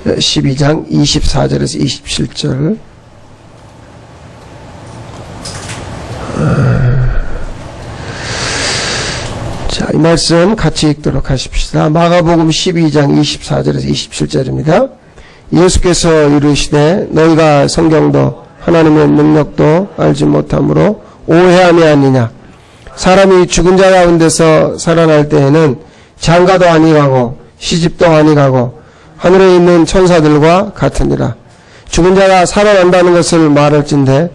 12장 24절에서 27절. 자, 이 말씀 같이 읽도록 하십시다. 마가복음 12장 24절에서 27절입니다. 예수께서 이르시되 너희가 성경도 하나님의 능력도 알지 못함으로 오해함이 아니냐. 사람이 죽은 자 가운데서 살아날 때에는 장가도 아니가고 시집도 아니가고 하늘에 있는 천사들과 같으니라. 죽은 자가 살아난다는 것을 말할진대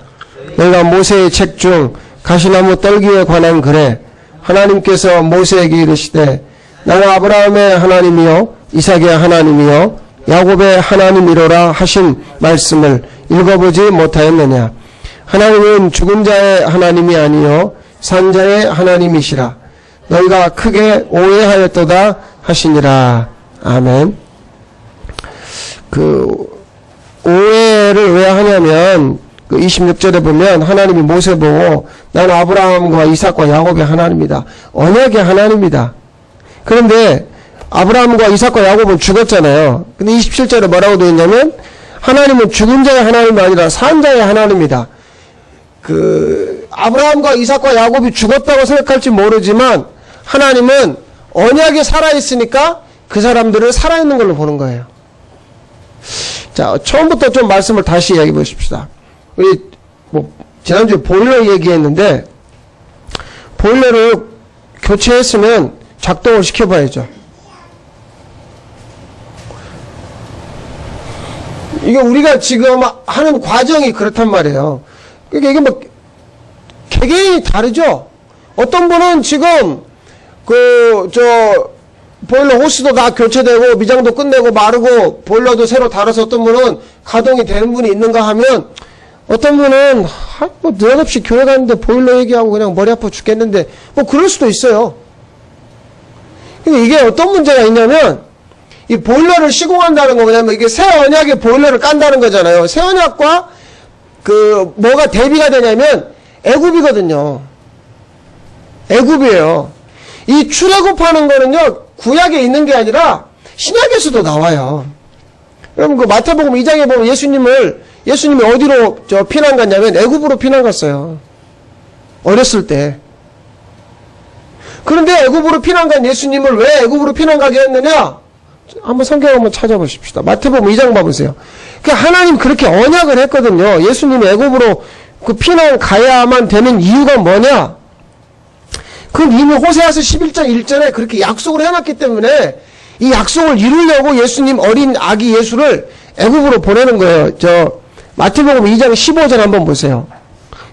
너희가 모세의 책 중 가시나무 떨기에 관한 글에 하나님께서 모세에게 이르시되 나는 아브라함의 하나님이요 이삭의 하나님이요 야곱의 하나님이로라 하신 말씀을 읽어보지 못하였느냐. 하나님은 죽은 자의 하나님이 아니요 산 자의 하나님이시라. 너희가 크게 오해하였도다 하시니라. 아멘. 오해를 왜 하냐면 26절에 보면 하나님이 모세 보고 나는 아브라함과 이삭과 야곱의 하나님이다. 언약의 하나님이다. 그런데 아브라함과 이삭과 야곱은 죽었잖아요. 근데 27절에 뭐라고 되어 있냐면 하나님은 죽은 자의 하나님이 아니라 산 자의 하나님이다. 아브라함과 이삭과 야곱이 죽었다고 생각할지 모르지만 하나님은 언약에 살아있으니까 그 사람들을 살아있는 걸로 보는 거예요. 자, 처음부터 좀 말씀을 다시 이야기해 보십시다. 우리 지난주에 보일러 얘기했는데 보일러를 교체했으면 작동을 시켜봐야죠. 이게 우리가 지금 하는 과정이 그렇단 말이에요. 그러니까 이게 개개인이 다르죠. 어떤 분은 지금 보일러 호스도 다 교체되고 미장도 끝내고 마르고 보일러도 새로 달아서 어떤 분은 가동이 되는 분이 있는가 하면 어떤 분은 느닷없이 교회 가는데 보일러 얘기하고 그냥 머리 아파 죽겠는데 그럴 수도 있어요. 근데 이게 어떤 문제가 있냐면 이 보일러를 시공한다는 거 뭐냐면 이게 새 언약의 보일러를 깐다는 거잖아요. 새 언약과 뭐가 대비가 되냐면 애굽이거든요. 애굽이에요. 이 출애굽하는 거는요 구약에 있는 게 아니라 신약에서도 나와요. 여러분 마태복음 2장에 보면 예수님이 어디로 피난 갔냐면 애굽으로 피난 갔어요. 어렸을 때. 그런데 애굽으로 피난 간 예수님을 왜 애굽으로 피난 가게 했느냐? 한번 성경 한번 찾아보십시다. 마태복음 2장 봐보세요. 하나님 그렇게 언약을 했거든요. 예수님이 애굽으로 피난 가야만 되는 이유가 뭐냐? 그건 이미 호세아서 11장 1절에 그렇게 약속을 해놨기 때문에 이 약속을 이루려고 예수님 어린 아기 예수를 애굽으로 보내는 거예요. 마태복음 2장 15절 한번 보세요.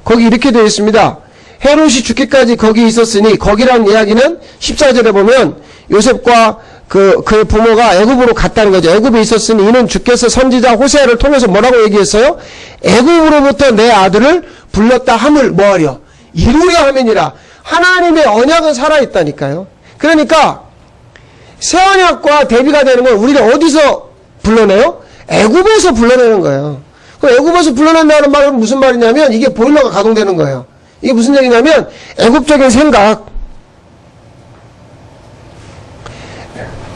거기 이렇게 되어 있습니다. 헤롯이 죽기까지 거기 있었으니 거기라는 이야기는 14절에 보면 요셉과 그의 부모가 애굽으로 갔다는 거죠. 애굽에 있었으니 이는 주께서 선지자 호세아를 통해서 뭐라고 얘기했어요? 애굽으로부터 내 아들을 불렀다 함을 뭐하려? 이루려 함이니라. 하나님의 언약은 살아있다니까요. 그러니까 새 언약과 대비가 되는 건 우리가 어디서 불러내요? 애굽에서 불러내는 거예요. 애굽에서 불러낸다는 말은 무슨 말이냐면 이게 보일러가 가동되는 거예요. 이게 무슨 얘기냐면 애굽적인 생각.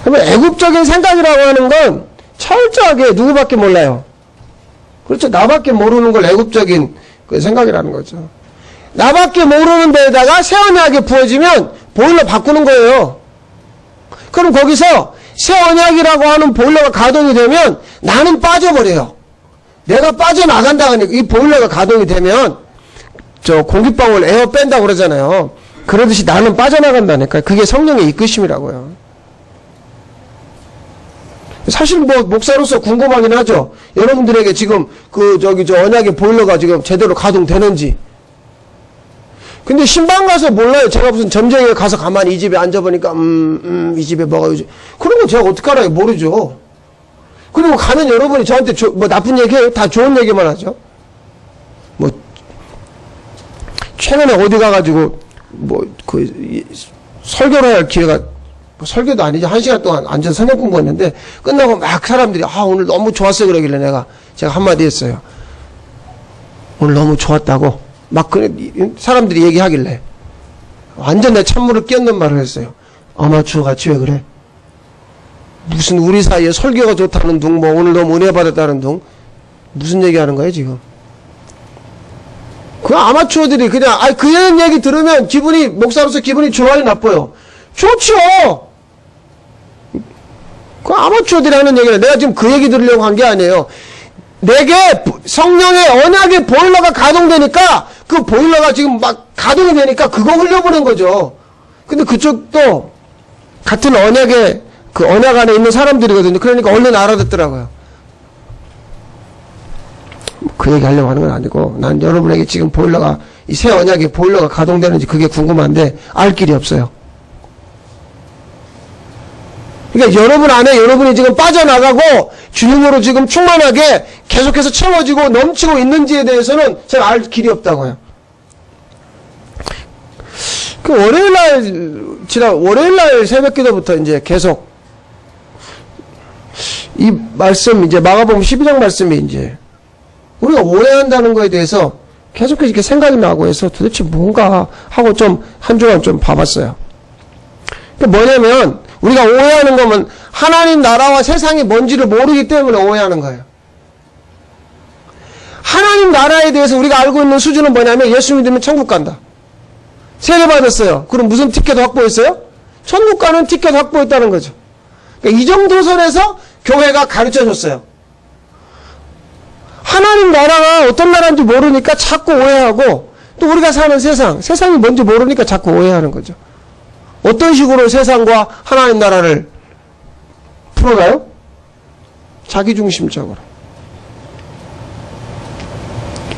그러면 애굽적인 생각이라고 하는 건 철저하게 누구밖에 몰라요. 그렇죠. 나밖에 모르는 걸 애굽적인 생각이라는 거죠. 나밖에 모르는 데에다가 새 언약이 부어지면 보일러 바꾸는 거예요. 그럼 거기서 새 언약이라고 하는 보일러가 가동이 되면 나는 빠져버려요. 내가 빠져나간다 하니까 이 보일러가 가동이 되면 공기방울 에어 뺀다고 그러잖아요. 그러듯이 나는 빠져나간다니까. 그게 성령의 이끄심이라고요. 사실 목사로서 궁금하긴 하죠. 여러분들에게 지금 언약의 보일러가 지금 제대로 가동되는지. 근데 신방 가서 몰라요. 제가 무슨 점쟁이에 가서 가만히 이 집에 앉아보니까 이 집에 뭐가 요즘 그런 거 제가 어떻게 알아요? 모르죠. 그리고 가면 여러분이 저한테 나쁜 얘기해요? 다 좋은 얘기만 하죠. 최근에 어디 가가지고 설교를 할 기회가 설교도 아니죠. 1시간 동안 앉아서 성경 공부했는데 끝나고 막 사람들이 오늘 너무 좋았어요 그러길래 제가 한마디 했어요. 오늘 너무 좋았다고 막 사람들이 얘기하길래 완전 내 찬물을 끼얹는 말을 했어요. 아마추어 같이 왜 그래? 무슨 우리 사이에 설교가 좋다는 둥, 뭐 오늘 너무 은혜 받았다는 둥, 무슨 얘기하는 거예요 지금? 그 아마추어들이 그냥 그 얘기 들으면 목사로서 기분이 좋아요, 나빠요? 좋죠. 그 아마추어들이 하는 얘기는 내가 지금 그 얘기 들으려고 한 게 아니에요. 내게 성령의 언약의 보일러가 가동되니까 그 보일러가 지금 막 가동이 되니까 그거 흘려보낸 거죠. 근데 그쪽도 같은 언약의 그 언약 안에 있는 사람들이거든요. 그러니까 얼른 알아듣더라고요. 그 얘기 하려고 하는 건 아니고 난 여러분에게 지금 보일러가 이 새 언약의 보일러가 가동되는지 그게 궁금한데 알 길이 없어요. 그러니까 여러분 안에 여러분이 지금 빠져나가고 주님으로 지금 충만하게 계속해서 채워지고 넘치고 있는지에 대해서는 제가 알 길이 없다고요. 그 월요일날 새벽 기도부터 이제 계속 이 말씀 이제 마가복음 12장 말씀이 이제 우리가 오해한다는 거에 대해서 계속해서 이렇게 생각이 나고 해서 도대체 뭔가 하고 좀 한 주간 좀 봐봤어요. 뭐냐면 우리가 오해하는 거면 하나님 나라와 세상이 뭔지를 모르기 때문에 오해하는 거예요. 하나님 나라에 대해서 우리가 알고 있는 수준은 뭐냐면 예수 믿으면 천국 간다. 세례받았어요. 그럼 무슨 티켓 확보했어요? 천국 가는 티켓 확보했다는 거죠. 그러니까 이 정도 선에서 교회가 가르쳐줬어요. 하나님 나라가 어떤 나라인지 모르니까 자꾸 오해하고 또 우리가 사는 세상이 뭔지 모르니까 자꾸 오해하는 거죠. 어떤 식으로 세상과 하나님 나라를 풀어가요? 자기중심적으로.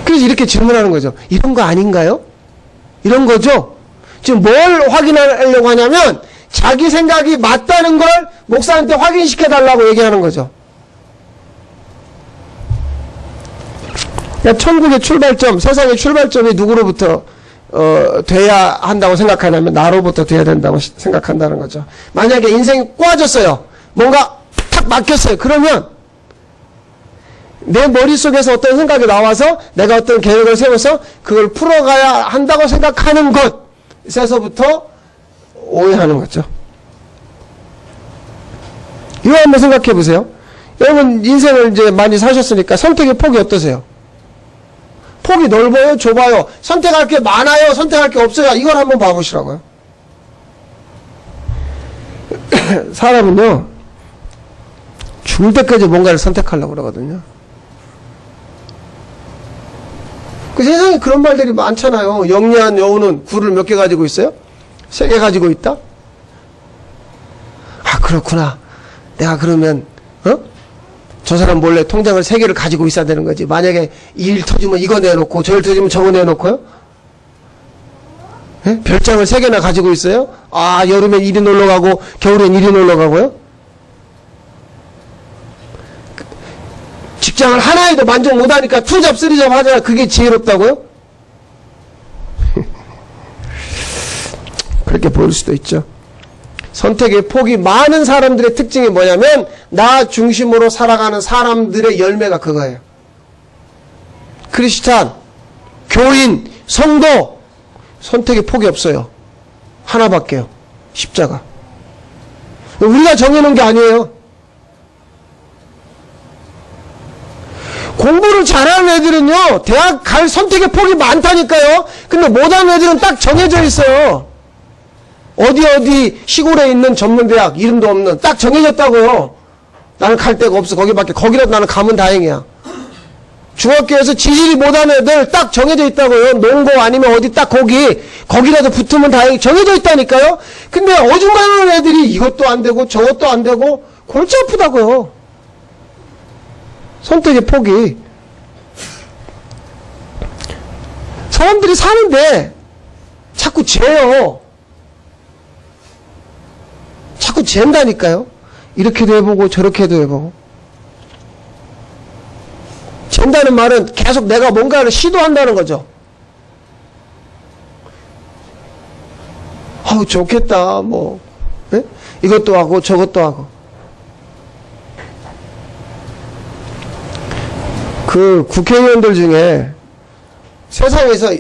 그래서 이렇게 질문하는 거죠. 이런 거 아닌가요? 이런 거죠? 지금 뭘 확인하려고 하냐면 자기 생각이 맞다는 걸 목사한테 확인시켜달라고 얘기하는 거죠. 그러니까 천국의 출발점, 세상의 출발점이 누구로부터 돼야 한다고 생각하냐면 나로부터 돼야 된다고 생각한다는 거죠. 만약에 인생이 꼬아졌어요. 뭔가 탁 막혔어요. 그러면 내 머릿속에서 어떤 생각이 나와서 내가 어떤 계획을 세워서 그걸 풀어가야 한다고 생각하는 것에서부터 오해하는 거죠. 이거 한번 생각해 보세요. 여러분 인생을 이제 많이 사셨으니까 선택의 폭이 어떠세요? 폭이 넓어요? 좁아요? 선택할 게 많아요? 선택할 게 없어요? 이걸 한번 봐보시라고요. 사람은요 죽을 때까지 뭔가를 선택하려고 그러거든요. 그 세상에 그런 말들이 많잖아요. 영리한 여우는 굴을 몇 개 가지고 있어요? 3개 가지고 있다? 아 그렇구나. 내가 그러면 저 사람 몰래 통장을 3개를 가지고 있어야 되는 거지. 만약에 이 일 터지면 이거 내놓고 저 일 터지면 저거 내놓고요. 예? 별장을 3개나 가지고 있어요? 아 여름엔 이리 놀러가고 겨울엔 이리 놀러가고요. 직장을 하나에도 만족 못하니까 투잡 쓰리잡 하잖아. 그게 지혜롭다고요? 그렇게 보일 수도 있죠. 선택의 폭이 많은 사람들의 특징이 뭐냐면 나 중심으로 살아가는 사람들의 열매가 그거예요. 크리스찬, 교인, 성도 선택의 폭이 없어요. 하나밖에요. 십자가. 우리가 정해놓은 게 아니에요. 공부를 잘하는 애들은요 대학 갈 선택의 폭이 많다니까요. 근데 못하는 애들은 딱 정해져 있어요. 어디 시골에 있는 전문대학 이름도 없는 딱 정해졌다고요. 나는 갈 데가 없어. 거기라도 나는 가면 다행이야. 중학교에서 지질이 못하는 애들 딱 정해져 있다고요. 농고 아니면 어디 딱 거기라도 붙으면 다행히 정해져 있다니까요. 근데 어중간한 애들이 이것도 안 되고 저것도 안 되고 골치 아프다고요. 선택의 폭이. 사람들이 사는데 자꾸 재요. 자꾸 잰다니까요. 이렇게도 해보고 저렇게도 해보고. 잰다는 말은 계속 내가 뭔가를 시도한다는 거죠. 좋겠다. 네? 이것도 하고 저것도 하고. 그 국회의원들 중에 세상에서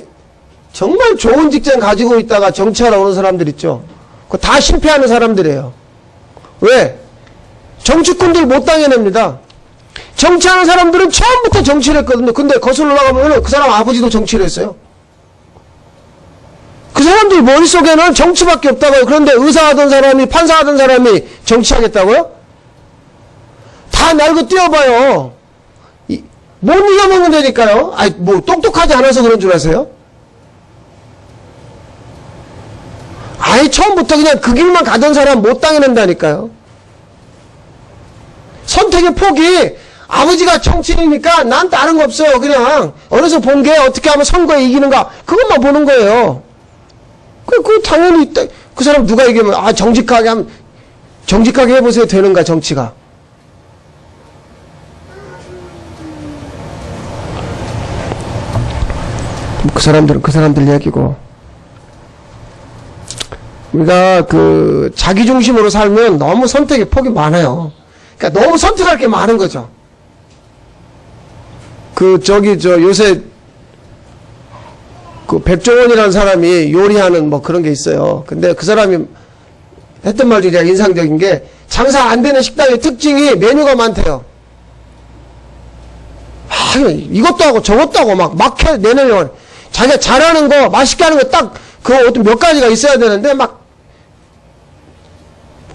정말 좋은 직장 가지고 있다가 정치하러 오는 사람들 있죠. 그거 다 실패하는 사람들이에요. 왜? 정치꾼들 못 당해냅니다. 정치하는 사람들은 처음부터 정치를 했거든요. 근데 거슬러 나가면 그 사람 아버지도 정치를 했어요. 그 사람들 머릿속에는 정치밖에 없다고요. 그런데 의사하던 사람이, 판사하던 사람이 정치하겠다고요? 다 날고 뛰어봐요. 못 이겨먹으면 되니까요. 아이, 뭐, 똑똑하지 않아서 그런 줄 아세요? 아예 처음부터 그냥 그 길만 가던 사람 못 당해낸다니까요. 선택의 폭이, 아버지가 정치인이니까 난 다른 거 없어요. 그냥 어려서 본 게 어떻게 하면 선거에 이기는가 그것만 보는 거예요. 그 당연히 그 사람 누가 이기면 정직하게 해보세요. 되는가 정치가. 그 사람들은 그 사람들 얘기고, 우리가 자기 중심으로 살면 너무 선택의 폭이 많아요. 그러니까 너무 선택할 게 많은 거죠. 요새 백종원이라는 사람이 요리하는 뭐 그런 게 있어요. 근데 그 사람이 했던 말 중에 인상적인 게, 장사 안 되는 식당의 특징이 메뉴가 많대요. 이것도 하고 저것도 하고 막 내내려고. 자기가 잘하는 거, 맛있게 하는 거 딱 어떤 몇 가지가 있어야 되는데,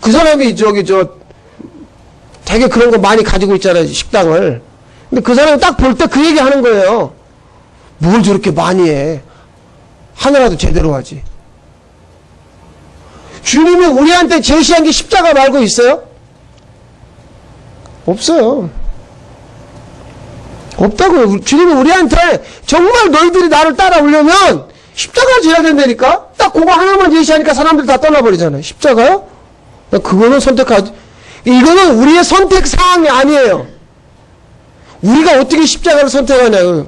그 사람이 되게 그런 거 많이 가지고 있잖아요, 식당을. 근데 그 사람이 딱 볼 때 그 얘기 하는 거예요. 뭘 저렇게 많이 해. 하나라도 제대로 하지. 주님이 우리한테 제시한 게 십자가 말고 있어요? 없어요. 없다고요. 주님이 우리한테 정말 너희들이 나를 따라오려면 십자가를 져야 된다니까? 딱 그거 하나만 제시하니까 사람들 다 떠나버리잖아요. 십자가요? 그거는 이거는 우리의 선택 사항이 아니에요. 우리가 어떻게 십자가를 선택하냐고요.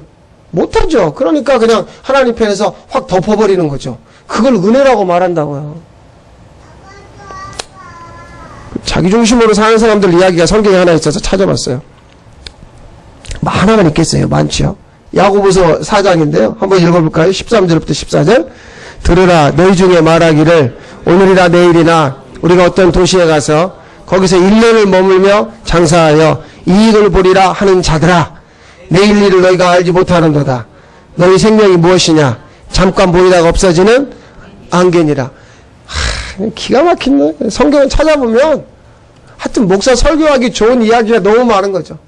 못하죠. 그러니까 그냥 하나님 편에서 확 덮어버리는 거죠. 그걸 은혜라고 말한다고요. 자기 중심으로 사는 사람들 이야기가 성경에 하나 있어서 찾아봤어요. 하나만 있겠어요. 많지요. 야고보서 4장인데요. 한번 읽어볼까요? 13절부터 14절. 들으라, 너희 중에 말하기를 오늘이나 내일이나 우리가 어떤 도시에 가서 거기서 1년을 머물며 장사하여 이익을 보리라 하는 자들아, 내일 일을 너희가 알지 못하는도다. 너희 생명이 무엇이냐? 잠깐 보이다가 없어지는 안개니라. 기가 막힌 성경을 찾아보면 하여튼 목사 설교하기 좋은 이야기가 너무 많은 거죠.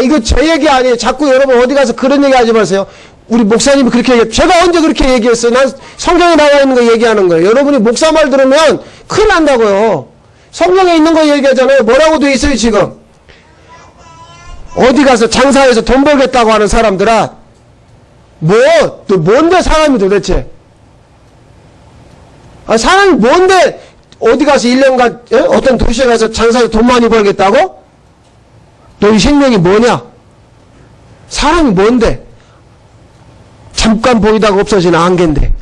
이거 제 얘기 아니에요. 자꾸 여러분 어디 가서 그런 얘기 하지 마세요. 우리 목사님이 그렇게 얘기했어요. 제가 언제 그렇게 얘기했어요? 난 성경에 나와 있는 거 얘기하는 거예요. 여러분이 목사 말 들으면 큰일 난다고요. 성경에 있는 거 얘기하잖아요. 뭐라고 돼 있어요 지금? 어디 가서 장사해서 돈 벌겠다고 하는 사람들아, 또 뭔데 사람이 도대체? 사람이 뭔데 어디 가서 1년간 어떤 도시에 가서 장사해서 돈 많이 벌겠다고? 너희 생명이 뭐냐? 사람이 뭔데? 잠깐 보이다가 없어지는 안개인데.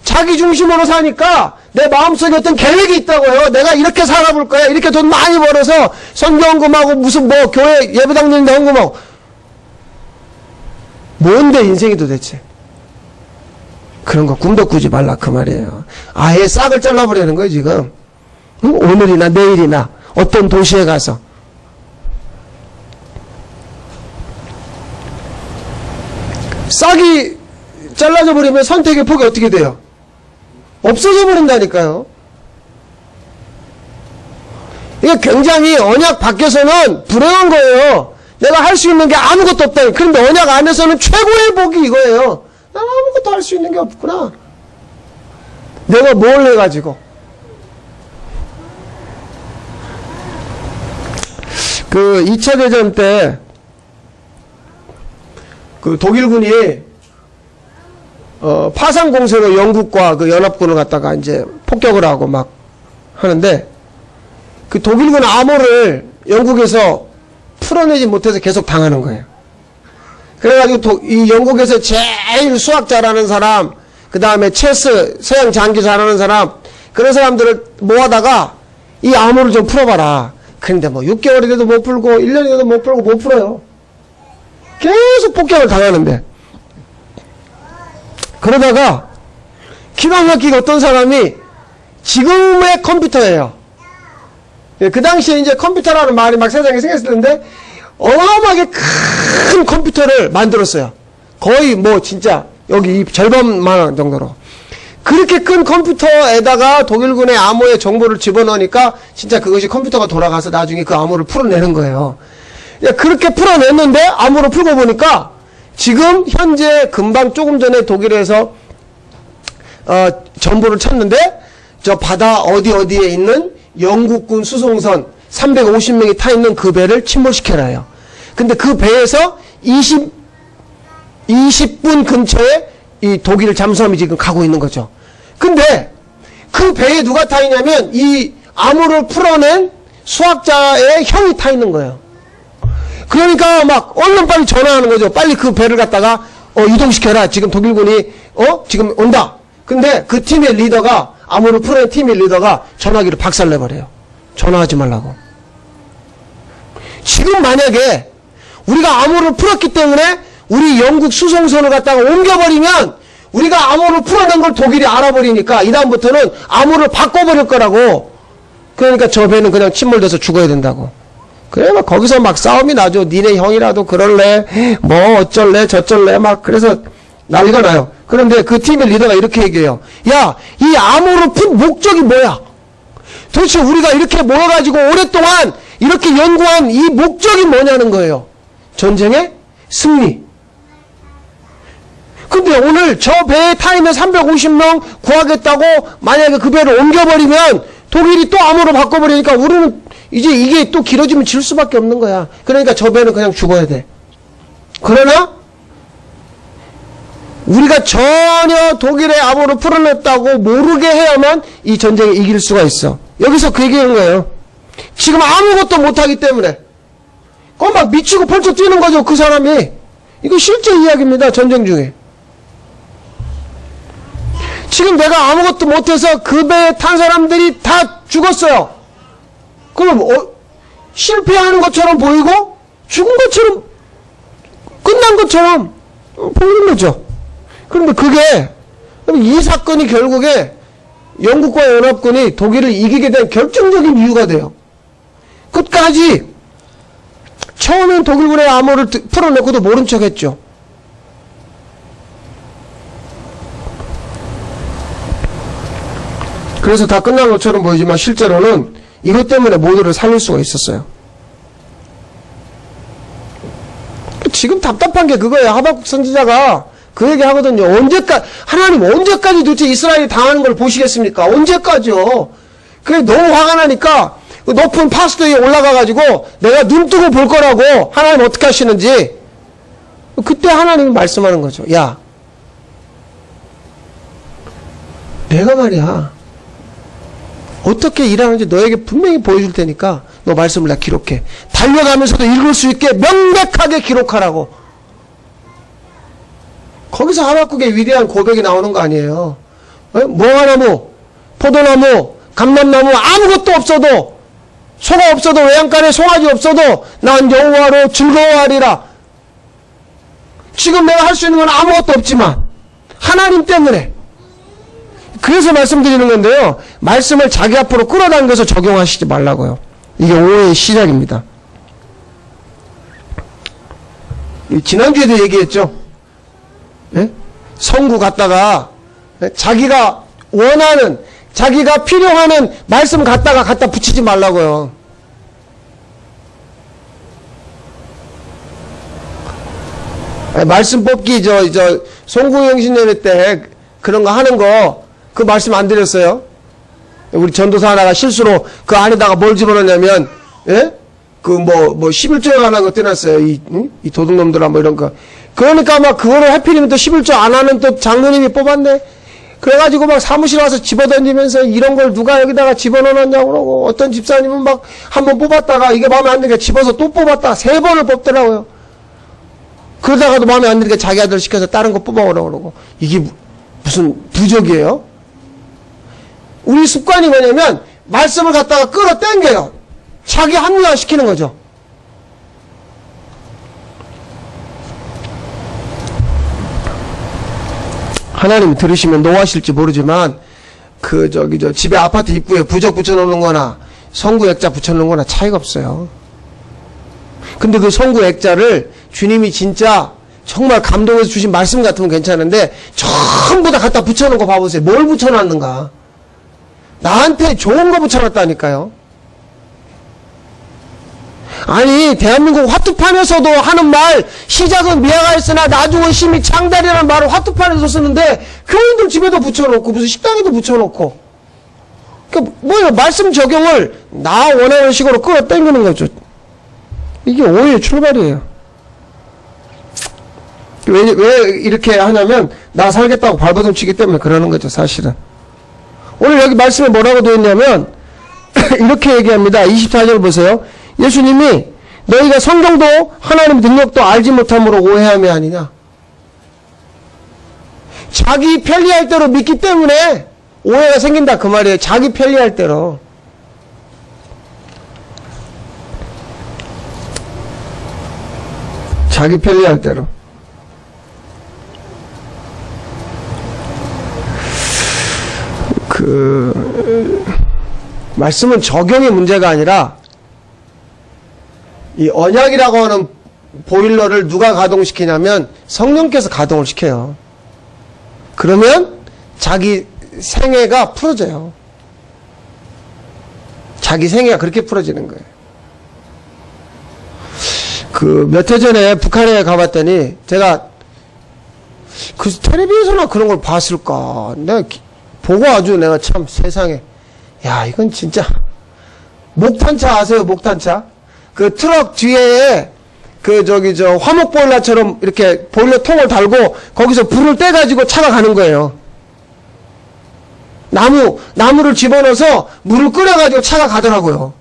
자기 중심으로 사니까 내 마음속에 어떤 계획이 있다고요. 내가 이렇게 살아볼 거야. 이렇게 돈 많이 벌어서 선교 헌금하고 무슨 교회 예배당 다니는데 헌금하고. 뭔데 인생이 도대체? 그런 거 꿈도 꾸지 말라 그 말이에요. 아예 싹을 잘라버리는 거예요 지금. 오늘이나 내일이나 어떤 도시에 가서. 싹이 잘라져 버리면 선택의 폭이 어떻게 돼요? 없어져 버린다니까요. 이게 굉장히 언약 밖에서는 불행한 거예요. 내가 할 수 있는 게 아무것도 없다. 그런데 언약 안에서는 최고의 복이 이거예요. 난 아무것도 할 수 있는 게 없구나. 내가 뭘 해가지고. 2차 대전 때 독일군이 파상 공세로 영국과 연합군을 갖다가 이제 폭격을 하고 막 하는데, 독일군 암호를 영국에서 풀어내지 못해서 계속 당하는 거예요. 그래가지고 이 영국에서 제일 수학 잘하는 사람, 그 다음에 체스, 서양 장기 잘하는 사람, 그런 사람들을 모아다가 이 암호를 좀 풀어봐라. 근데 6개월이 돼도 못 풀고 1년이 돼도 못 풀고 못 풀어요. 계속 폭격을 당하는데, 그러다가 기가 막히게 어떤 사람이 지금의 컴퓨터예요. 예, 그 당시에 이제 컴퓨터라는 말이 막 세상에 생겼을 텐데, 어마어마하게 큰 컴퓨터를 만들었어요. 거의 뭐 진짜 여기 절반만 정도로. 그렇게 큰 컴퓨터에다가 독일군의 암호의 정보를 집어넣으니까 진짜 그것이 컴퓨터가 돌아가서 나중에 그 암호를 풀어내는 거예요. 그렇게 풀어냈는데 암호를 풀고 보니까 지금 현재 금방 조금 전에 독일에서 정보를 찾는데 저 바다 어디에 있는 영국군 수송선 350명이 타 있는 그 배를 침몰시켜라 해요. 근데 그 배에서 20분 근처에 이 독일 잠수함이 지금 가고 있는 거죠. 근데 그 배에 누가 타 있냐면 이 암호를 풀어낸 수학자의 형이 타 있는 거예요. 그러니까 막 얼른 빨리 전화하는 거죠. 빨리 그 배를 갖다가 이동시켜라. 지금 독일군이 지금 온다. 근데 그 팀의 리더가 암호를 풀어낸 팀의 리더가 전화기를 박살내버려요. 전화하지 말라고. 지금 만약에 우리가 암호를 풀었기 때문에 우리 영국 수송선을 갖다가 옮겨버리면 우리가 암호를 풀어낸 걸 독일이 알아버리니까 이 다음부터는 암호를 바꿔버릴 거라고. 그러니까 저 배는 그냥 침몰돼서 죽어야 된다고. 그래 막 거기서 막 싸움이 나죠. 니네 형이라도 그럴래 뭐 어쩔래 저쩔래 막 그래서 난리가 나요. 그런데 그 팀의 리더가 이렇게 얘기해요. 야, 이 암호를 푼 목적이 뭐야? 도대체 우리가 이렇게 모여가지고 오랫동안 이렇게 연구한 이 목적이 뭐냐는 거예요. 전쟁의 승리. 근데 오늘 저 배에 타 있는 350명 구하겠다고 만약에 그 배를 옮겨버리면 독일이 또 암호로 바꿔버리니까 우리는 이제 이게 또 길어지면 질 수밖에 없는 거야. 그러니까 저 배는 그냥 죽어야 돼. 그러나 우리가 전혀 독일의 암호를 풀어냈다고 모르게 해야만 이 전쟁에 이길 수가 있어. 여기서 그 얘기하는 거예요. 지금 아무것도 못하기 때문에 막 미치고 펄쩍 뛰는 거죠. 그 사람이. 이거 실제 이야기입니다. 전쟁 중에. 지금 내가 아무것도 못해서 그 배에 탄 사람들이 다 죽었어요. 그럼 실패하는 것처럼 보이고 죽은 것처럼 끝난 것처럼 보이는 거죠. 그런데 그게 이 사건이 결국에 영국과 연합군이 독일을 이기게 된 결정적인 이유가 돼요. 끝까지 처음엔 독일군의 암호를 풀어내고도 모른 척 했죠. 그래서 다 끝난 것처럼 보이지만 실제로는 이것 때문에 모두를 살릴 수가 있었어요. 지금 답답한 게 그거예요. 하박국 선지자가 그 얘기 하거든요. 하나님 언제까지 도대체 이스라엘이 당하는 걸 보시겠습니까? 언제까지요? 그게 너무 화가 나니까 그 높은 파스터 위에 올라가가지고 내가 눈 뜨고 볼 거라고 하나님 어떻게 하시는지 그때 하나님이 말씀하는 거죠. 야, 내가 말이야 어떻게 일하는지 너에게 분명히 보여줄 테니까 너 말씀을 내가 기록해. 달려가면서도 읽을 수 있게 명백하게 기록하라고. 거기서 하박국의 위대한 고백이 나오는 거 아니에요. 무화과나무, 포도나무, 감람나무 아무것도 없어도 소가 없어도 외양간에 송아지 없어도 난 여호와로 즐거워하리라. 지금 내가 할 수 있는 건 아무것도 없지만 하나님 때문에. 그래서 말씀드리는 건데요. 말씀을 자기 앞으로 끌어당겨서 적용하시지 말라고요. 이게 오해의 시작입니다. 지난주에도 얘기했죠. 네? 성구 갔다가 자기가 원하는 자기가 필요하는 말씀 갖다 붙이지 말라고요. 말씀 뽑기 송구영신 예배 때 그런 거 하는 거 그 말씀 안 드렸어요? 우리 전도사 하나가 실수로 그 안에다가 뭘 집어넣냐면, 예? 11조에 관한 거 떼놨어요. 이 도둑놈들아, 이런 거. 그러니까 그거를 하필이면 또 11조 안 하는 또 장로님이 뽑았네? 그래가지고 사무실 와서 집어던지면서 이런 걸 누가 여기다가 집어넣었냐고 그러고, 어떤 집사님은 한번 뽑았다가 이게 마음에 안 드니까 집어서 또 뽑았다가 3번을 뽑더라고요. 그러다가도 마음에 안 드니까 자기 아들 시켜서 다른 거 뽑아오라고 그러고. 이게 무슨 부적이에요? 우리 습관이 뭐냐면 말씀을 갖다가 끌어당겨요. 자기 합리화시키는 거죠. 하나님이 들으시면 노하실지 모르지만 집에 아파트 입구에 부적 붙여놓는 거나 성구 액자 붙여놓은 거나 차이가 없어요. 근데 그 성구 액자를 주님이 진짜 정말 감동해서 주신 말씀 같으면 괜찮은데 전부 다 갖다 붙여놓은 거 봐보세요. 뭘 붙여놨는가? 나한테 좋은 거 붙여놨다니까요. 아니 대한민국 화투판에서도 하는 말, 시작은 미화가였으나 나중은 심히 창달이라는 말을 화투판에서 쓰는데 교인들 집에도 붙여놓고 무슨 식당에도 붙여놓고, 그러니까 뭐예요? 말씀 적용을 나 원하는 식으로 끌어당기는 거죠. 이게 오해의 출발이에요. 왜 이렇게 하냐면 나 살겠다고 발버둥 치기 때문에 그러는 거죠, 사실은. 오늘 여기 말씀에 뭐라고 되어 있냐면 이렇게 얘기합니다. 24절 보세요. 예수님이 너희가 성경도 하나님의 능력도 알지 못함으로 오해함이 아니냐. 자기 편리할 대로 믿기 때문에 오해가 생긴다 그 말이에요. 자기 편리할 대로. 자기 편리할 대로. 말씀은 적용의 문제가 아니라 이 언약이라고 하는 보일러를 누가 가동시키냐면 성령께서 가동을 시켜요. 그러면 자기 생애가 풀어져요. 자기 생애가 그렇게 풀어지는 거예요. 몇 해 전에 북한에 가봤더니 제가 텔레비에서나 그런 걸 봤을까. 내가 보고 아주 내가 참 세상에, 야, 이건 진짜, 목탄차 아세요? 목탄차? 그 트럭 뒤에, 화목 보일러처럼 이렇게 보일러 통을 달고, 거기서 불을 떼가지고 차가 가는 거예요. 나무를 집어넣어서 물을 끓여가지고 차가 가더라고요.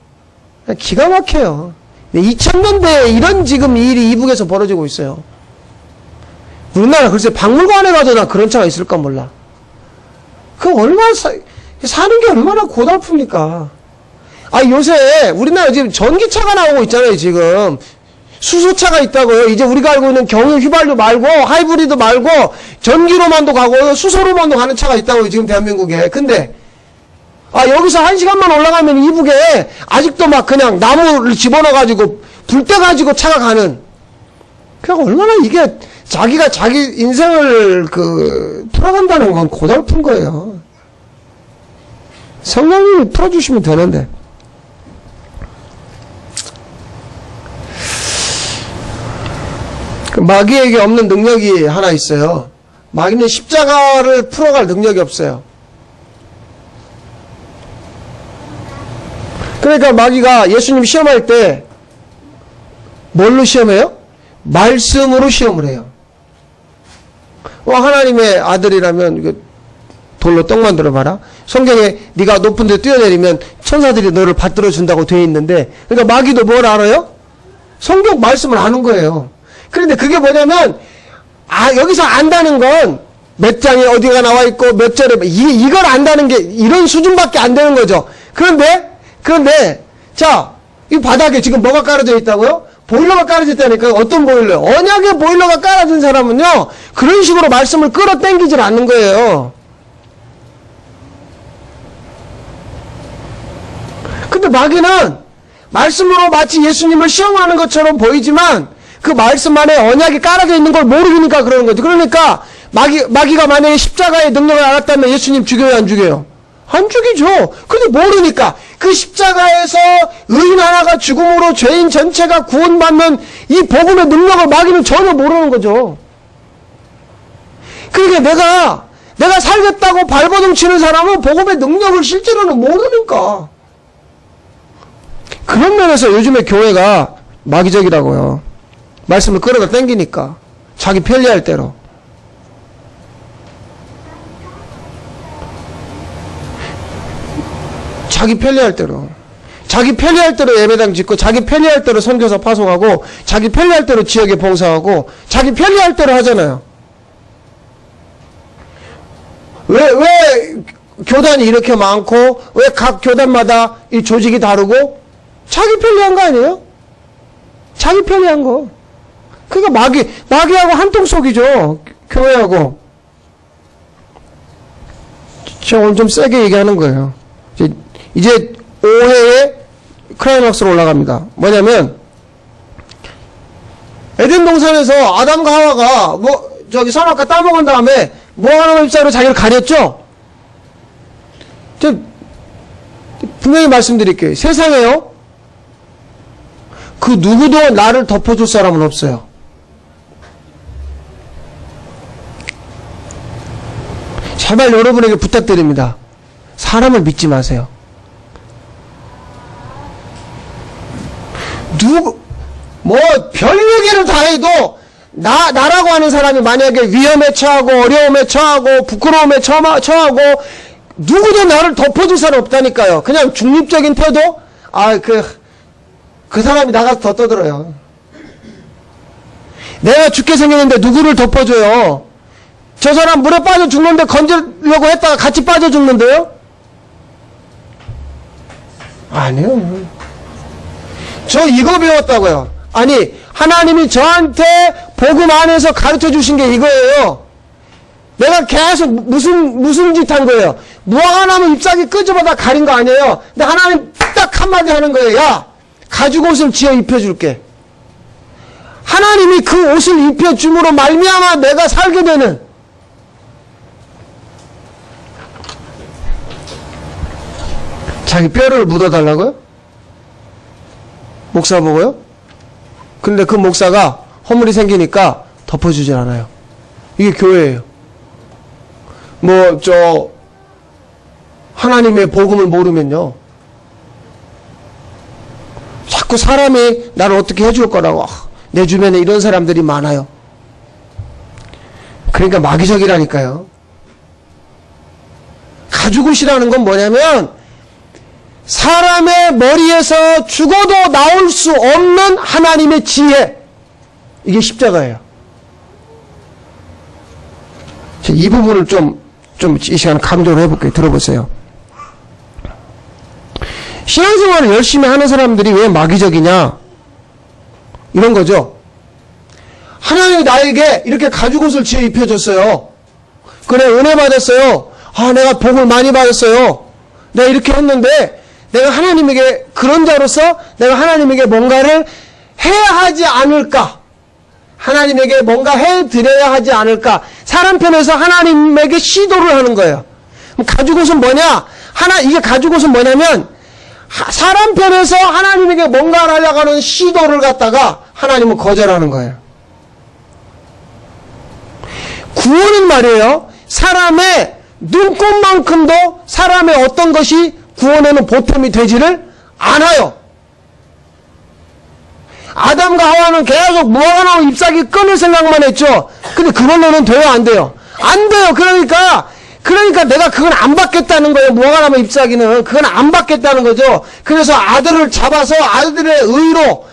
기가 막혀요. 2000년대에 이런 지금 일이 이북에서 벌어지고 있어요. 우리나라 글쎄 박물관에 가도 나 그런 차가 있을까 몰라. 그 얼마나 사는 게 얼마나 고달픕니까? 요새 우리나라 지금 전기차가 나오고 있잖아요. 지금 수소차가 있다고요. 이제 우리가 알고 있는 경유 휘발유 말고 하이브리드 말고 전기로만도 가고 수소로만도 가는 차가 있다고요. 지금 대한민국에. 근데 여기서 1시간만 올라가면 이북에 아직도 막 그냥 나무를 집어넣어가지고 불 떼가지고 차가 가는. 그냥 얼마나 이게 자기가 자기 인생을 풀어간다는 건 고달픈 거예요. 성령님이 풀어주시면 되는데. 마귀에게 없는 능력이 하나 있어요. 마귀는 십자가를 풀어갈 능력이 없어요. 그러니까 마귀가 예수님 시험할 때 뭘로 시험해요? 말씀으로 시험을 해요. 하나님의 아들이라면 돌로 떡 만들어 봐라. 성경에 네가 높은 데 뛰어내리면 천사들이 너를 받들어 준다고 되어 있는데, 그러니까 마귀도 뭘 알아요? 성경 말씀을 아는 거예요. 그런데 그게 뭐냐면 여기서 안다는 건 몇 장에 어디가 나와 있고 몇 절에 이걸 안다는 게 이런 수준밖에 안 되는 거죠. 그런데 자, 이 바닥에 지금 뭐가 깔아져 있다고요? 보일러가 깔아져 있다니까요. 어떤 보일러요? 언약의 보일러가 깔아진 사람은요, 그런 식으로 말씀을 끌어당기질 않는 거예요. 근데 마귀는 말씀으로 마치 예수님을 시험하는 것처럼 보이지만 그 말씀 안에 언약이 깔아져 있는 걸 모르니까 그러는 거죠. 그러니까 마귀가 만약에 십자가의 능력을 알았다면 예수님 죽여요, 안 죽여요? 안 죽이죠. 근데 모르니까 그 십자가에서 의인 하나가 죽음으로 죄인 전체가 구원받는 이 복음의 능력을 마귀는 전혀 모르는 거죠. 그러니까 내가 살겠다고 발버둥 치는 사람은 복음의 능력을 실제로는 모르니까. 그런 면에서 요즘에 교회가 마귀적이라고요. 말씀을 끌어다 땡기니까. 자기 편리할 대로. 자기 편리할 대로. 자기 편리할 대로 예배당 짓고, 자기 편리할 대로 선교사 파송하고, 자기 편리할 대로 지역에 봉사하고, 자기 편리할 대로 하잖아요. 왜 교단이 이렇게 많고, 왜 각 교단마다 이 조직이 다르고? 자기 편리한 거 아니에요? 자기 편리한 거. 그러니까 마귀하고 한통속이죠. 교회하고. 제가 오늘 좀 세게 얘기하는 거예요. 이제 오해의 클라이막스로 올라갑니다. 뭐냐면 에덴 동산에서 아담과 하와가 선악과 따먹은 다음에 무화과나무 잎사귀로 자기를 가렸죠? 분명히 말씀드릴게요. 세상에요, 그 누구도 나를 덮어줄 사람은 없어요. 제발 여러분에게 부탁드립니다. 사람을 믿지 마세요. 별 얘기를 다 해도, 나라고 하는 사람이 만약에 위험에 처하고, 어려움에 처하고, 부끄러움에 처하고, 누구도 나를 덮어줄 사람 없다니까요. 그냥 중립적인 태도? 그 사람이 나가서 더 떠들어요. 내가 죽게 생겼는데 누구를 덮어줘요? 저 사람 물에 빠져 죽는데 건지려고 했다가 같이 빠져 죽는데요? 아니요. 저 이거 배웠다고요. 아니, 하나님이 저한테 복음 안에서 가르쳐 주신 게 이거예요. 내가 계속 무슨 짓 한 거예요? 무화과나무 잎사귀 끄집어다 가린 거 아니에요? 근데 하나님 딱 한마디 하는 거예요. 야, 가죽 옷을 지어 입혀줄게. 하나님이 그 옷을 입혀줌으로 말미암아 내가 살게 되는, 자기 뼈를 묻어달라고요? 목사 보고요? 근데 그 목사가 허물이 생기니까 덮어주질 않아요. 이게 교회예요. 하나님의 복음을 모르면요, 자꾸 사람이 나를 어떻게 해줄 거라고, 내 주변에 이런 사람들이 많아요. 그러니까 마귀적이라니까요. 가죽옷이라는 건 뭐냐면, 사람의 머리에서 죽어도 나올 수 없는 하나님의 지혜, 이게 십자가예요. 이 부분을 좀 이 시간에 강조를 해볼게요. 들어보세요. 신앙생활을 열심히 하는 사람들이 왜 마귀적이냐? 이런 거죠. 하나님이 나에게 이렇게 가죽옷을 지어 입혀줬어요. 그래, 은혜 받았어요. 내가 복을 많이 받았어요. 내가 이렇게 했는데, 내가 하나님에게, 그런 자로서 내가 하나님에게 뭔가를 해야 하지 않을까? 하나님에게 뭔가 해드려야 하지 않을까? 사람 편에서 하나님에게 시도를 하는 거예요. 그럼 가죽옷은 뭐냐? 이게 가죽옷은 뭐냐면, 사람 편에서 하나님에게 뭔가를 하려고 하는 시도를 갖다가 하나님은 거절하는 거예요. 구원은 말이에요, 사람의 눈꼽만큼도 사람의 어떤 것이 구원에는 보탬이 되지를 않아요. 아담과 하와는 계속 무화과나무 잎사귀 끊을 생각만 했죠. 근데 그걸로는 돼요, 안 돼요? 안 돼요. 그러니까 내가 그건 안 받겠다는 거예요. 무화과나무 잎사귀는 그건 안 받겠다는 거죠. 그래서 아들을 잡아서 아들의 의로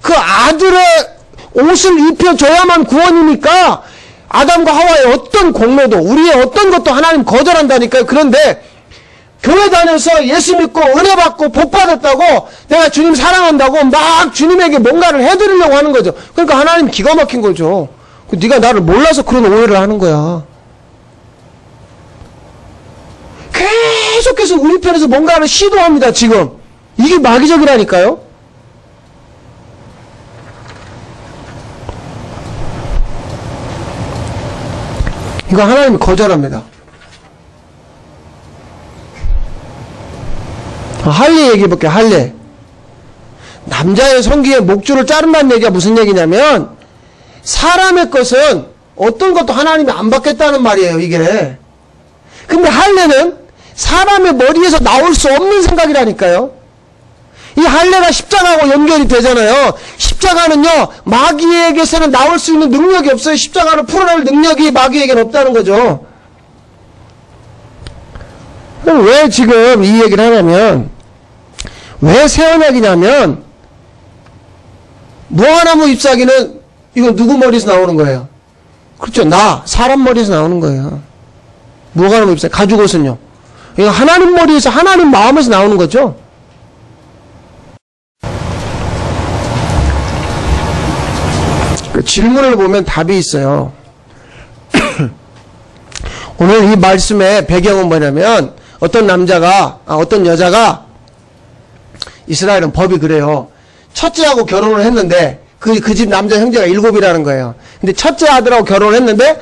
그 아들의 옷을 입혀줘야만 구원이니까 아담과 하와의 어떤 공로도, 우리의 어떤 것도 하나님 거절한다니까요. 그런데 교회 다녀서 예수 믿고 은혜 받고 복 받았다고, 내가 주님 사랑한다고 막 주님에게 뭔가를 해드리려고 하는 거죠. 그러니까 하나님 기가 막힌 거죠. 네가 나를 몰라서 그런 오해를 하는 거야. 계속해서 우리 편에서 뭔가를 시도합니다, 지금. 이게 마귀적이라니까요. 이거 하나님이 거절합니다. 할례 얘기해볼게요. 할례. 남자의 성기에 목줄을 자른다는 얘기가 무슨 얘기냐면, 사람의 것은 어떤 것도 하나님이 안 받겠다는 말이에요, 이게. 근데 할례는 사람의 머리에서 나올 수 없는 생각이라니까요. 이 할례가 십자가하고 연결이 되잖아요. 십자가는요, 마귀에게서는 나올 수 있는 능력이 없어요. 십자가를 풀어낼 능력이 마귀에게는 없다는 거죠. 그럼 왜 지금 이 얘기를 하냐면, 왜 새 언약이냐면, 무화과나무 잎사귀는 이거 누구 머리에서 나오는 거예요? 그렇죠. 사람 머리에서 나오는 거예요. 무화과나무 잎사귀, 가죽옷은요. 이거 하나님 머리에서, 하나님 마음에서 나오는 거죠. 그 질문을 보면 답이 있어요. 오늘 이 말씀의 배경은 뭐냐면, 어떤 여자가 이스라엘은 법이 그래요. 첫째하고 결혼을 했는데 그 집 남자 형제가 7이라는 거예요. 근데 첫째 아들하고 결혼을 했는데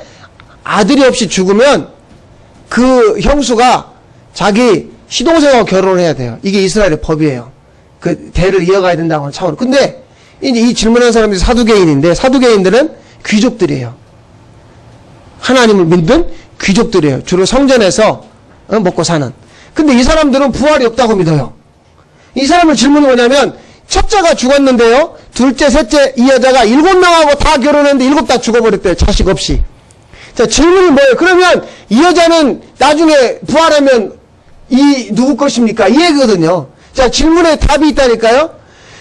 아들이 없이 죽으면 그 형수가 자기 시동생하고 결혼을 해야 돼요. 이게 이스라엘의 법이에요. 그 대를 이어가야 된다고 하는 차원으로. 근데 이 질문한 사람들이 사두개인인데 사두개인들은 귀족들이에요. 하나님을 믿는 귀족들이에요. 주로 성전에서 먹고 사는. 근데 이 사람들은 부활이 없다고 믿어요. 이 사람을 질문이 뭐냐면 첫째가 죽었는데요. 둘째, 셋째 이 여자가 7명하고 다 결혼했는데 7 다 죽어버렸대요. 자식 없이. 자, 질문이 뭐예요? 그러면 이 여자는 나중에 부활하면 이 누구 것입니까? 이 얘기거든요. 자, 질문에 답이 있다니까요.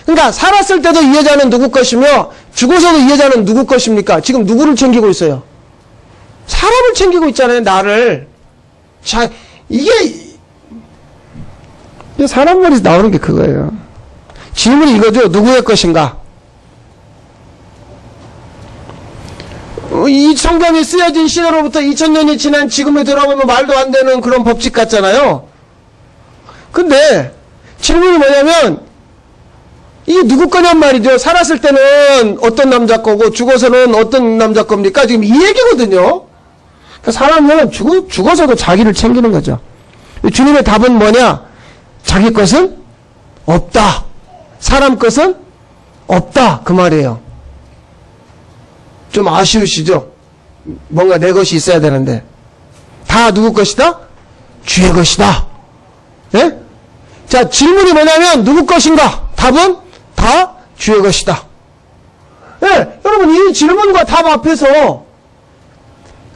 그러니까 살았을 때도 이 여자는 누구 것이며 죽어서도 이 여자는 누구 것입니까? 지금 누구를 챙기고 있어요? 사람을 챙기고 있잖아요. 나를. 자, 이게 사람 머리에서 나오는 게 그거예요. 질문이 이거죠. 누구의 것인가? 이 성경이 쓰여진 시대로부터 2000년이 지난 지금에 돌아보면 말도 안 되는 그런 법칙 같잖아요. 근데 질문이 뭐냐면 이게 누구 거냔 말이죠. 살았을 때는 어떤 남자 거고 죽어서는 어떤 남자 겁니까? 지금 이 얘기거든요. 그러니까 사람은 죽어서도 자기를 챙기는 거죠. 주님의 답은 뭐냐? 자기 것은 없다. 사람 것은 없다. 그 말이에요. 좀 아쉬우시죠? 뭔가 내 것이 있어야 되는데. 다 누구 것이다? 주의 것이다. 예? 자, 질문이 뭐냐면 누구 것인가? 답은 다 주의 것이다. 예, 여러분 이 질문과 답 앞에서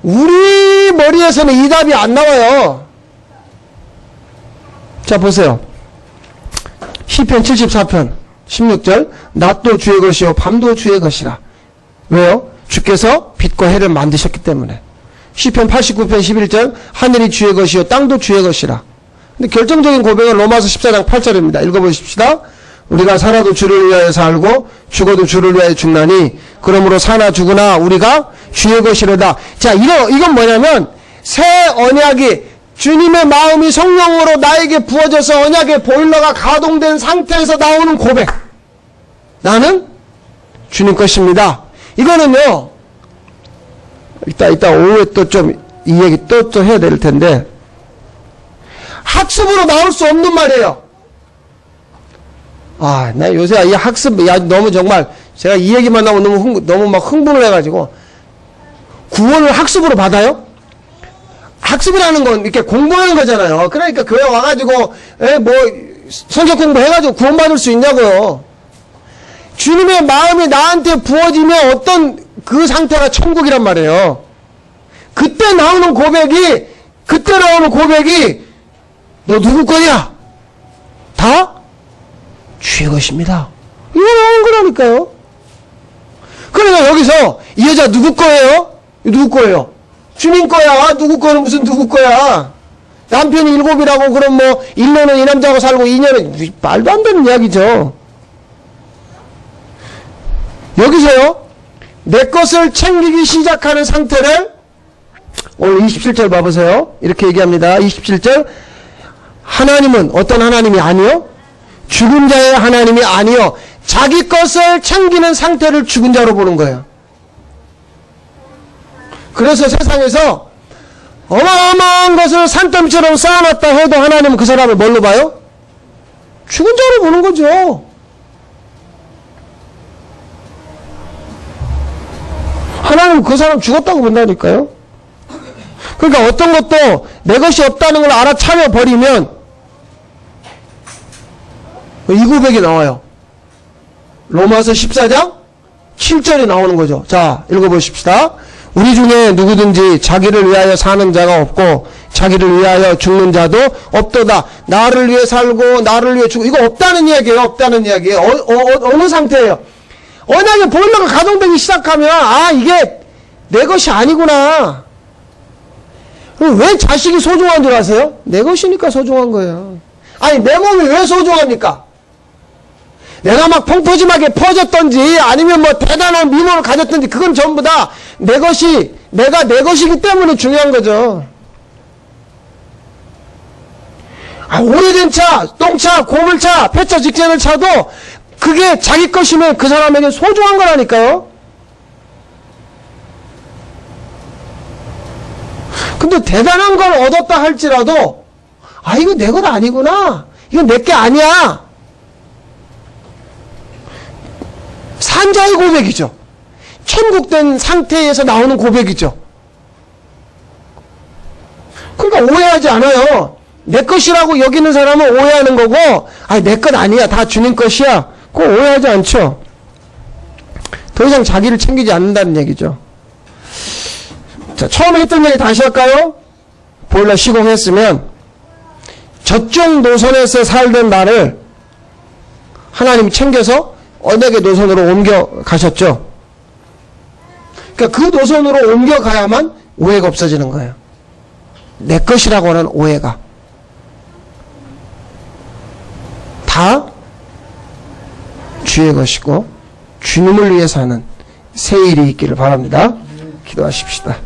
우리 머리에서는 이 답이 안 나와요. 자, 보세요. 시편 74편 16절 낮도 주의 것이요 밤도 주의 것이라. 왜요? 주께서 빛과 해를 만드셨기 때문에. 시편 89편 11절 하늘이 주의 것이요 땅도 주의 것이라. 근데 결정적인 고백은 로마서 14장 8절입니다. 읽어보십시다. 우리가 살아도 주를 위하여 살고 죽어도 주를 위하여 죽나니 그러므로 사나 죽으나 우리가 주의 것이로다. 자, 이건 뭐냐면 새 언약이 주님의 마음이 성령으로 나에게 부어져서 언약의 보일러가 가동된 상태에서 나오는 고백. 나는 주님 것입니다. 이거는요, 이따 오후에 또 좀 이 얘기 또 해야 될 텐데, 학습으로 나올 수 없는 말이에요. 아, 나 요새 이 학습, 너무 정말, 제가 이 얘기만 나오면 너무 막 흥분을 해가지고, 구원을 학습으로 받아요? 학습이라는 건 이렇게 공부하는 거잖아요. 그러니까 교회 와가지고, 성경 공부해가지고 구원받을 수 있냐고요. 주님의 마음이 나한테 부어지면 어떤 그 상태가 천국이란 말이에요. 그때 나오는 고백이 너 누구 거냐? 다 주의 것입니다. 이거 나오는 거라니까요. 그러니까 여기서 이 여자 누구 거예요? 누구 거예요? 주님 거야. 누구 거는 무슨 누구 거야? 남편이 7이라고 그럼 뭐 1년은 이 남자하고 살고 2년은 말도 안 되는 이야기죠. 여기서요, 내 것을 챙기기 시작하는 상태를 오늘 27절 봐보세요. 이렇게 얘기합니다. 27절 하나님은 어떤 하나님이 아니요? 죽은 자의 하나님이 아니요. 자기 것을 챙기는 상태를 죽은 자로 보는 거예요. 그래서 세상에서 어마어마한 것을 산더미처럼 쌓아놨다 해도 하나님은 그 사람을 뭘로 봐요? 죽은 자로 보는 거죠. 하나님은 그 사람 죽었다고 본다니까요. 그러니까 어떤 것도 내 것이 없다는 걸 알아차려 버리면 이 고백이 나와요. 로마서 14장 7절이 나오는 거죠. 자, 읽어보십시다. 우리 중에 누구든지 자기를 위하여 사는 자가 없고 자기를 위하여 죽는 자도 없도다. 나를 위해 살고 나를 위해 죽고. 이거 없다는 이야기예요. 없다는 이야기예요. 어느 상태예요? 언약의 보일러가 가동되기 시작하면 이게 내 것이 아니구나. 왜 자식이 소중한 줄 아세요? 내 것이니까 소중한 거예요. 아니 내 몸이 왜 소중합니까? 내가 막 펑퍼짐하게 퍼졌던지 아니면 뭐 대단한 미모를 가졌던지 그건 전부 다 내가 내 것이기 때문에 중요한 거죠. 오래된 차, 똥차, 고물차, 폐차 직전의 차도 그게 자기 것이면 그 사람에게 소중한 거라니까요. 근데 대단한 걸 얻었다 할지라도 이거 내 것 아니구나. 이건 내 게 아니야. 산자의 고백이죠. 천국된 상태에서 나오는 고백이죠. 그러니까 오해하지 않아요. 내 것이라고 여기는 사람은 오해하는 거고, 내 것 아니야. 다 주님 것이야. 그거 오해하지 않죠. 더 이상 자기를 챙기지 않는다는 얘기죠. 자, 처음에 했던 얘기 다시 할까요? 보일러 시공했으면 저쪽 노선에서 살던 나를 하나님이 챙겨서 언약의 노선으로 옮겨 가셨죠. 그러니까 그 노선으로 옮겨가야만 오해가 없어지는 거예요. 내 것이라고 하는 오해가. 다 주의 것이고 주님을 위해서 하는 새 일이 있기를 바랍니다. 기도하십시다.